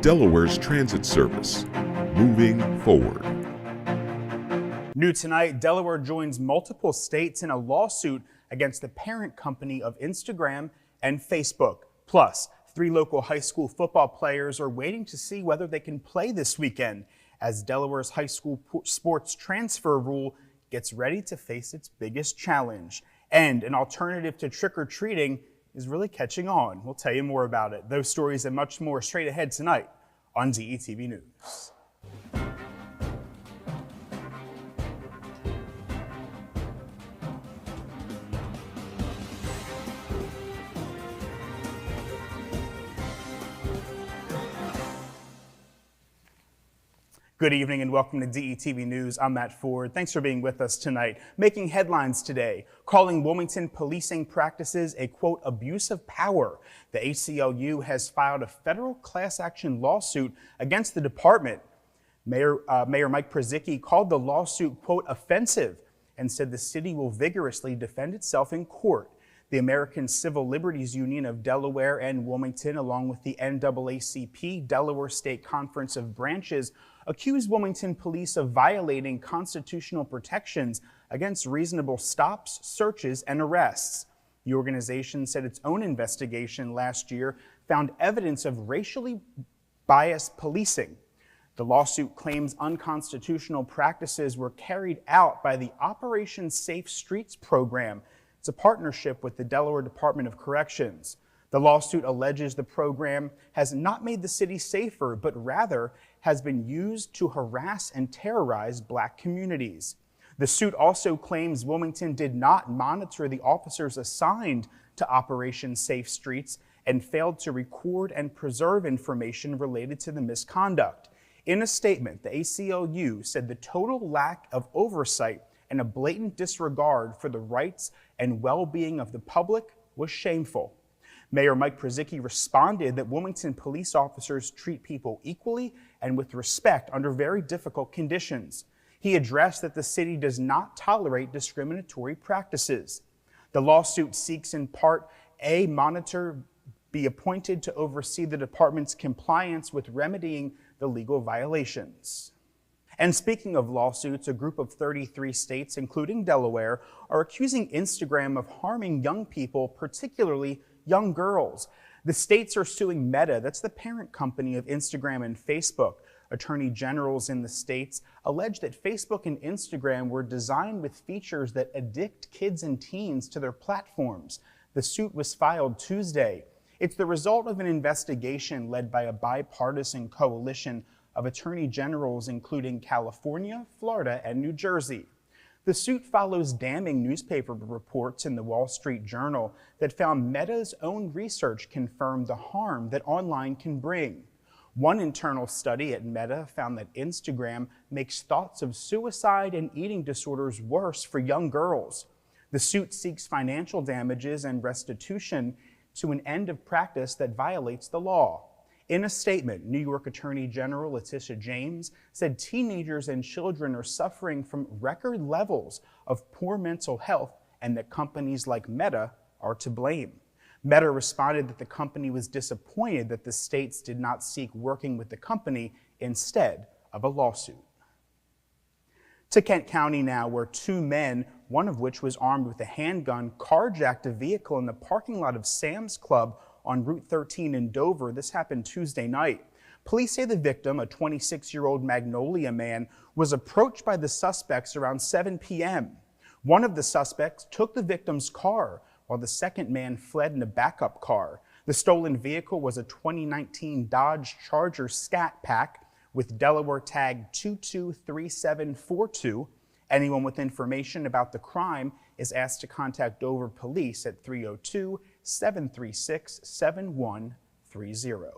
Delaware's transit service, moving forward. New tonight, Delaware joins multiple states in a lawsuit against the parent company of Instagram and Facebook. Plus, 3 local high school football players are waiting to see whether they can play this weekend as Delaware's high school sports transfer rule gets ready to face its biggest challenge. And an alternative to trick-or-treating is really catching on. We'll tell you more about it. Those stories and much more straight ahead tonight on DETV News. Good evening and welcome to DETV News. I'm Matt Ford. Thanks for being with us tonight. Making headlines today, calling Wilmington policing practices a, quote, abuse of power. The ACLU has filed a federal class action lawsuit against the department. Mayor Mike Przicki called the lawsuit, quote, offensive and said the city will vigorously defend itself in court. The American Civil Liberties Union of Delaware and Wilmington, along with the NAACP, Delaware State Conference of Branches, accused Wilmington police of violating constitutional protections against reasonable stops, searches, and arrests. The organization said its own investigation last year found evidence of racially biased policing. The lawsuit claims unconstitutional practices were carried out by the Operation Safe Streets program. It's a partnership with the Delaware Department of Corrections. The lawsuit alleges the program has not made the city safer, but rather has been used to harass and terrorize Black communities. The suit also claims Wilmington did not monitor the officers assigned to Operation Safe Streets and failed to record and preserve information related to the misconduct. In a statement, the ACLU said the total lack of oversight and a blatant disregard for the rights and well-being of the public was shameful. Mayor Mike Przicki responded that Wilmington police officers treat people equally and with respect under very difficult conditions. He addressed that the city does not tolerate discriminatory practices. The lawsuit seeks in part a monitor be appointed to oversee the department's compliance with remedying the legal violations. And speaking of lawsuits, a group of 33 states, including Delaware, are accusing Instagram of harming young people, particularly young girls. The states are suing Meta, that's the parent company of Instagram and Facebook. Attorney generals in the states allege that Facebook and Instagram were designed with features that addict kids and teens to their platforms. The suit was filed Tuesday. It's the result of an investigation led by a bipartisan coalition of attorney generals including California, Florida, and New Jersey. The suit follows damning newspaper reports in the Wall Street Journal that found Meta's own research confirmed the harm that online can bring. One internal study at Meta found that Instagram makes thoughts of suicide and eating disorders worse for young girls. The suit seeks financial damages and restitution to an end of practice that violates the law. In a statement, New York Attorney General Letitia James said teenagers and children are suffering from record levels of poor mental health and that companies like Meta are to blame. Meta responded that the company was disappointed that the states did not seek working with the company instead of a lawsuit. To Kent County now, where 2 men, one of which was armed with a handgun, carjacked a vehicle in the parking lot of Sam's Club on Route 13 in Dover. This happened Tuesday night. Police say the victim, a 26-year-old Magnolia man, was approached by the suspects around 7 p.m. One of the suspects took the victim's car, while the second man fled in a backup car. The stolen vehicle was a 2019 Dodge Charger Scat Pack with Delaware tag 223742. Anyone with information about the crime is asked to contact Dover Police at 302-736-7130.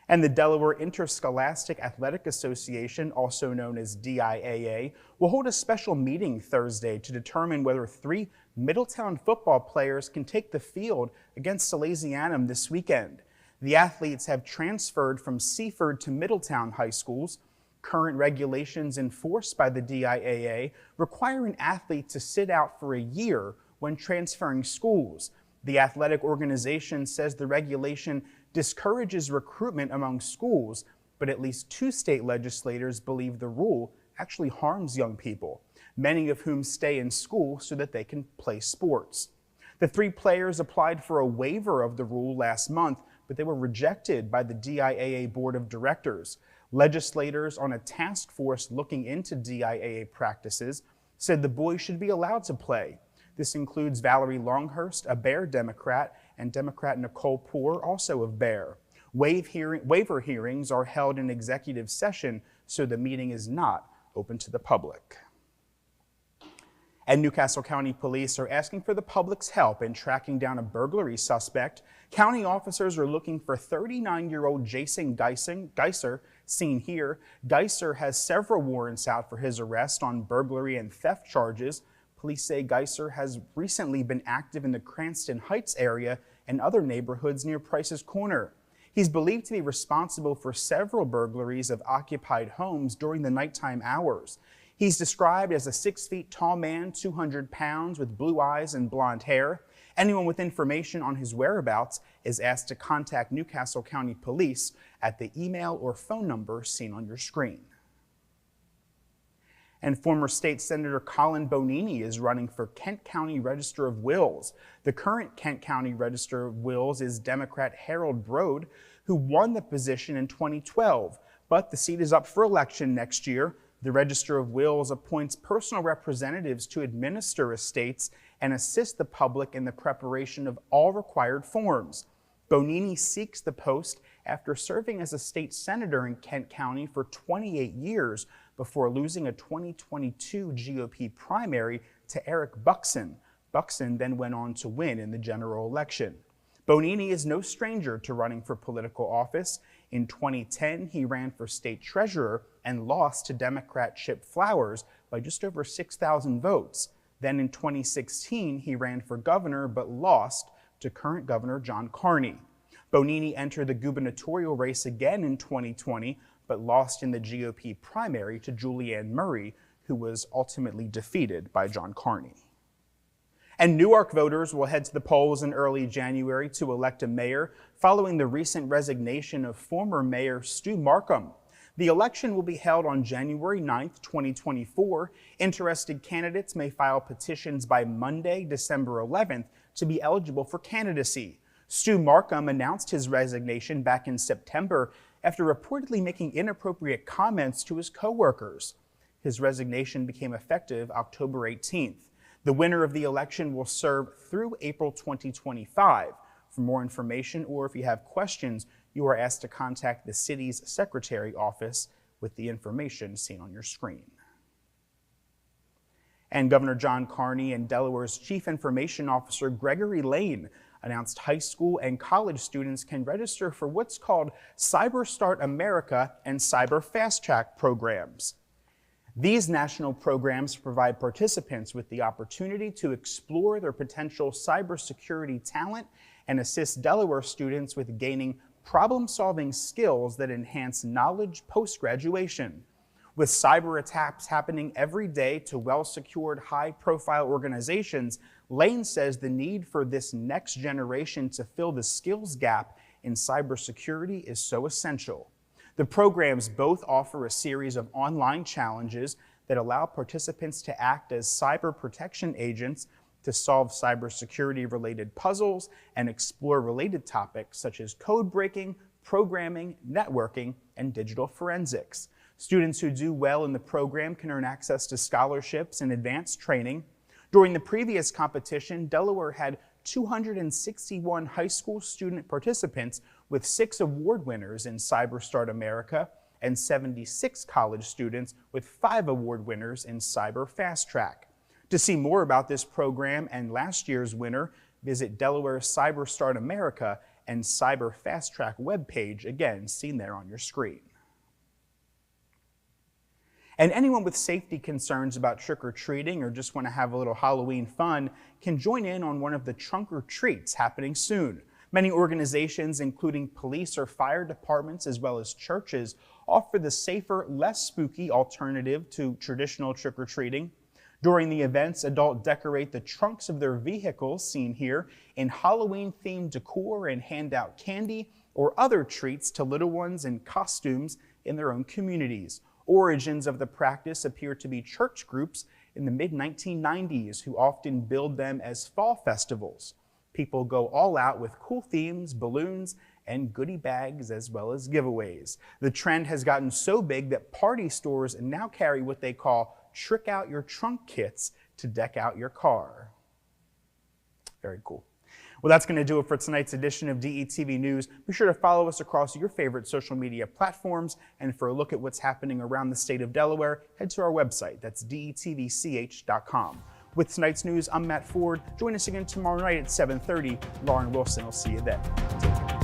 And the Delaware Interscholastic Athletic Association, also known as DIAA, will hold a special meeting Thursday to determine whether 3 Middletown football players can take the field against Salesianum this weekend. The athletes have transferred from Seaford to Middletown high schools. Current regulations enforced by the DIAA require an athlete to sit out for a year when transferring schools. The athletic organization says the regulation discourages recruitment among schools, but at least 2 state legislators believe the rule actually harms young people, many of whom stay in school so that they can play sports. The 3 players applied for a waiver of the rule last month, but they were rejected by the DIAA Board of Directors. Legislators on a task force looking into DIAA practices said the boys should be allowed to play. This includes Valerie Longhurst, a Bear Democrat, and Democrat Nicole Poore, also of Bear. Waiver hearings are held in executive session, so the meeting is not open to the public. And Newcastle County Police are asking for the public's help in tracking down a burglary suspect. County officers are looking for 39-year-old Jason Geiser, seen here. Geiser has several warrants out for his arrest on burglary and theft charges. Police say Geiser has recently been active in the Cranston Heights area and other neighborhoods near Price's Corner. He's believed to be responsible for several burglaries of occupied homes during the nighttime hours. He's described as a 6 feet tall man, 200 pounds, with blue eyes and blonde hair. Anyone with information on his whereabouts is asked to contact Newcastle County Police at the email or phone number seen on your screen. And former State Senator Colin Bonini is running for Kent County Register of Wills. The current Kent County Register of Wills is Democrat Harold Brode, who won the position in 2012, but the seat is up for election next year. The Register of Wills appoints personal representatives to administer estates and assist the public in the preparation of all required forms. Bonini seeks the post after serving as a state senator in Kent County for 28 years before losing a 2022 GOP primary to Eric Buxton. Buxton then went on to win in the general election. Bonini is no stranger to running for political office. In 2010, he ran for state treasurer and lost to Democrat Chip Flowers by just over 6,000 votes. Then in 2016, he ran for governor but lost to current Governor John Carney. Bonini entered the gubernatorial race again in 2020, but lost in the GOP primary to Julianne Murray, who was ultimately defeated by John Carney. And Newark voters will head to the polls in early January to elect a mayor following the recent resignation of former Mayor Stu Markham. The election will be held on January 9th, 2024. Interested candidates may file petitions by Monday, December 11th to be eligible for candidacy. Stu Markham announced his resignation back in September after reportedly making inappropriate comments to his coworkers. His resignation became effective October 18th. The winner of the election will serve through April 2025. For more information or if you have questions, you are asked to contact the city's secretary office with the information seen on your screen. And Governor John Carney and Delaware's Chief Information Officer Gregory Lane announced high school and college students can register for what's called Cyber Start America and Cyber Fast Track programs. These national programs provide participants with the opportunity to explore their potential cybersecurity talent and assist Delaware students with gaining problem-solving skills that enhance knowledge post-graduation. With cyber attacks happening every day to well-secured, high-profile organizations, Lane says the need for this next generation to fill the skills gap in cybersecurity is so essential. The programs both offer a series of online challenges that allow participants to act as cyber protection agents to solve cybersecurity-related puzzles and explore related topics such as code breaking, programming, networking, and digital forensics. Students who do well in the program can earn access to scholarships and advanced training. During the previous competition, Delaware had 261 high school student participants with 6 award winners in Cyber Start America and 76 college students with 5 award winners in Cyber Fast Track. To see more about this program and last year's winner, visit Delaware's Cyber Start America and Cyber Fast Track webpage, again seen there on your screen. And anyone with safety concerns about trick-or-treating or just want to have a little Halloween fun can join in on one of the trunk-or-treats happening soon. Many organizations, including police or fire departments, as well as churches, offer the safer, less spooky alternative to traditional trick-or-treating. During the events, adults decorate the trunks of their vehicles, seen here, in Halloween-themed decor and hand out candy, or other treats to little ones in costumes in their own communities. Origins of the practice appear to be church groups in the mid-1990s who often billed them as fall festivals. People go all out with cool themes, balloons, and goodie bags, as well as giveaways. The trend has gotten so big that party stores now carry what they call trick out your trunk kits to deck out your car. Very cool. Well, that's going to do it for tonight's edition of DETV News. Be sure to follow us across your favorite social media platforms. And for a look at what's happening around the state of Delaware, head to our website. That's detvch.com. With tonight's news, I'm Matt Ford. Join us again tomorrow night at 7:30. Lauren Wilson will see you then. Take care.